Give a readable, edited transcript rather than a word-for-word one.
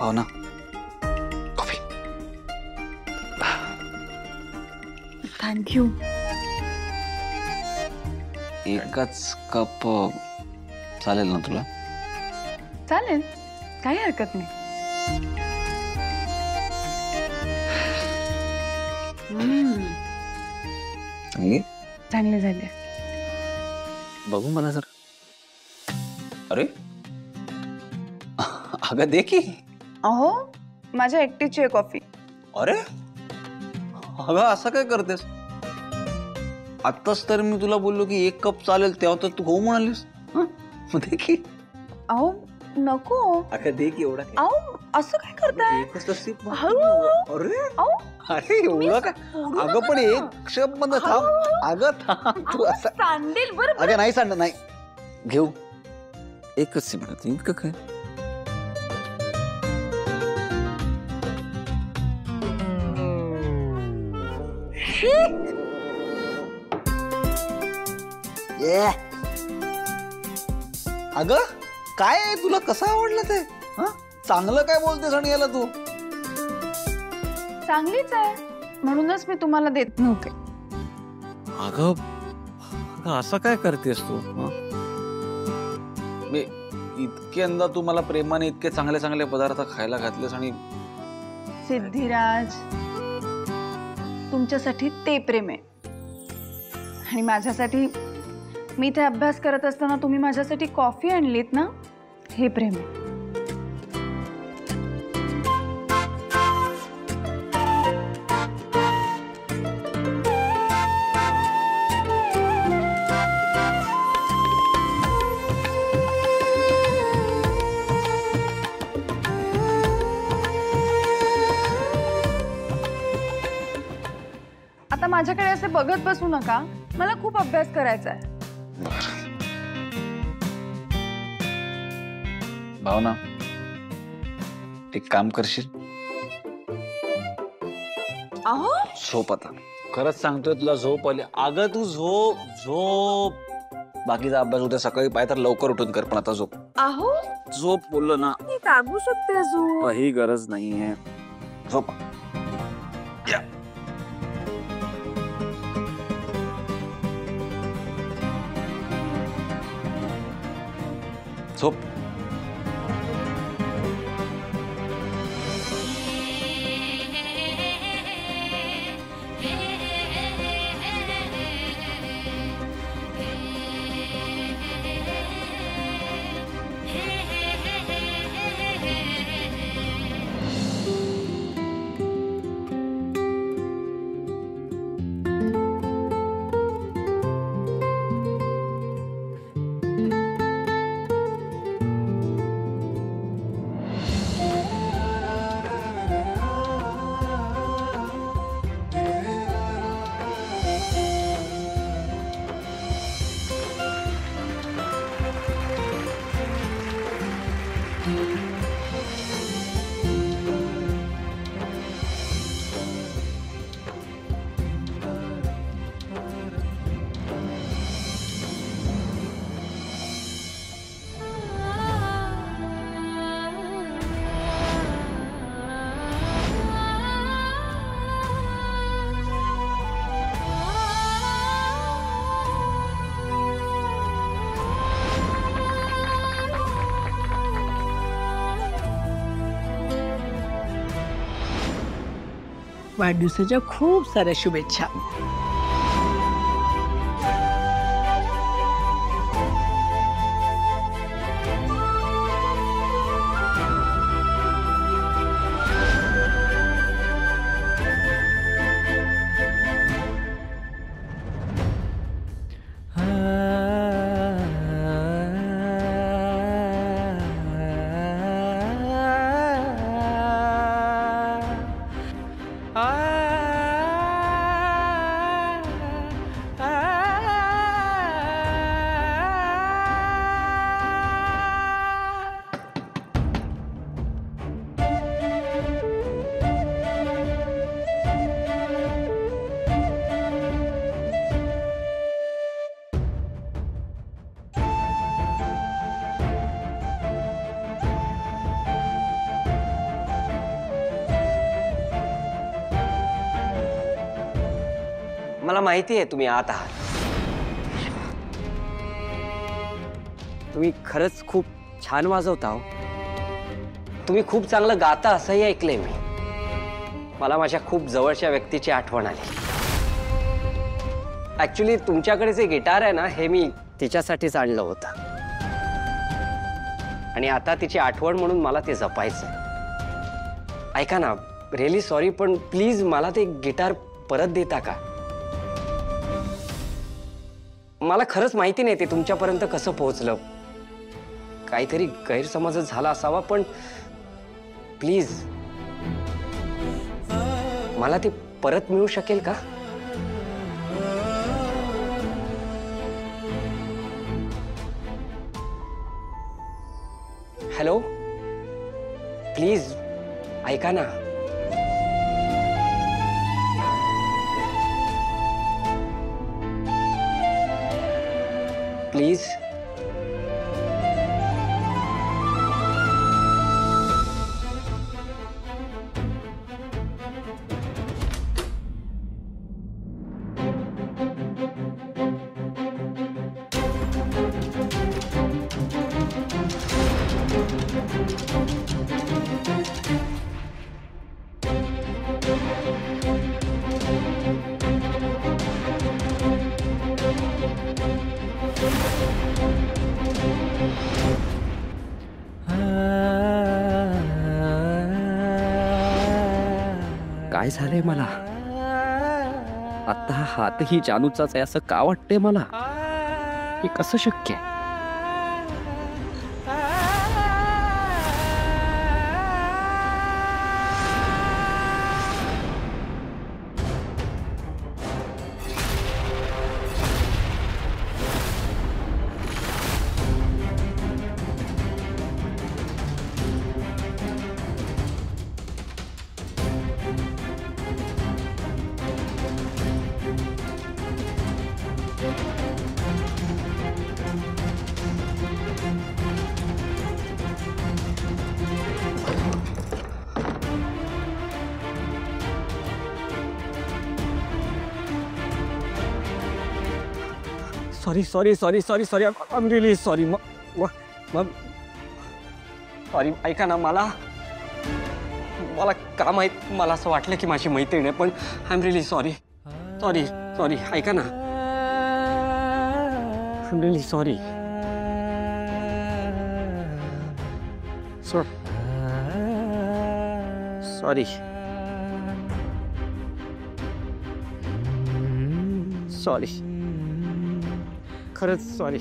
भावना coffee. Thank you. एकच cup चालेल ना तुला? चालेल, काही हरकत नाही. चांगले झाले. बघू मला जर. अरे अगं दे की. अहो माझ्या एकटीची आहे कॉफी. अरे अगं असं काय करतेस? आत्ताच तर मी तुला बोललो की एक कप चालेल, तेव्हा तर तू हो म्हणालीस. दे की. अहो नको. अगं दे की. एवढा अहो असं काय करताय? अरे अरे एवढं काय? अगं पण एक शब्द मध्ये थांब. अगं थांब तू. असं सांडेल बरं. अगं नाही सांड नाही घेऊ. एकच मिनिट. इतकं काय? अगं काय आहे? तुला कसं आवडलं ते? चांगलं काय बोलतेस आणि याला तू? चांगलीच आहे म्हणूनच मी तुम्हाला देत नव्हते. अगं असं काय करतेस तू? मी इतक्यांदा तू मला प्रेमाने इतके चांगले चांगले पदार्थ खायला घातलेस आणि सिद्धिराज तुमच्यासाठी ते प्रेम आहे आणि माझ्यासाठी मी ते अभ्यास करत असताना तुम्ही माझ्यासाठी कॉफी आणलीत ना, हे प्रेम आहे. आता माझ्याकडे असे बघत बसू नका, मला खूप अभ्यास करायचा आहे. भावना एक काम करशील? अहो झोप आता. खरंच सांगतोय तुला झोप आली. अगं तू झोप झोप. बाकीचा अभ्यास उद्या सकाळी पाय तर लवकर उठून कर, पण आता झोप. अहो झोप बोललो ना. मी जागू शकते अजून. काही गरज नाहीये. झोप. झोप. वाढदिवसाच्या खूप साऱ्या शुभेच्छा. मला माहिती आहे तुम्ही आत आहात. तुम्ही खरंच खूप छान वाजवता हो. तुम्ही खूप चांगलं गाता असंही ऐकलंय मी. मला माझ्या खूप जवळच्या व्यक्तीची आठवण आली. ऍक्च्युली तुमच्याकडे जे गिटार आहे ना, हे मी तिच्यासाठीच आणलं होतं आणि आता तिची आठवण म्हणून मला ते जपायचं. ऐका ना, रिअली सॉरी, पण प्लीज मला ते गिटार परत देता का? मला खरंच माहिती नाही ते तुमच्यापर्यंत कसं पोहोचलं. काहीतरी गैरसमज झाला असावा, पण प्लीज मला ते परत मिळू शकेल का? हॅलो, प्लीज ऐका ना. प्लीज. काय झालंय मला आता? हा हातही जानूचाच आहे असं का वाटतंय मला? हे कसं शक्य आहे? Sorry I'm really sorry. Sorry. ऐका ना, मला का माहित, मला असं वाटलं की माझी मैत्रीण आहे, पण आय एम रिअली सॉरी. ऐका ना, I am really sorry. Sorry. खरंच सॉरी.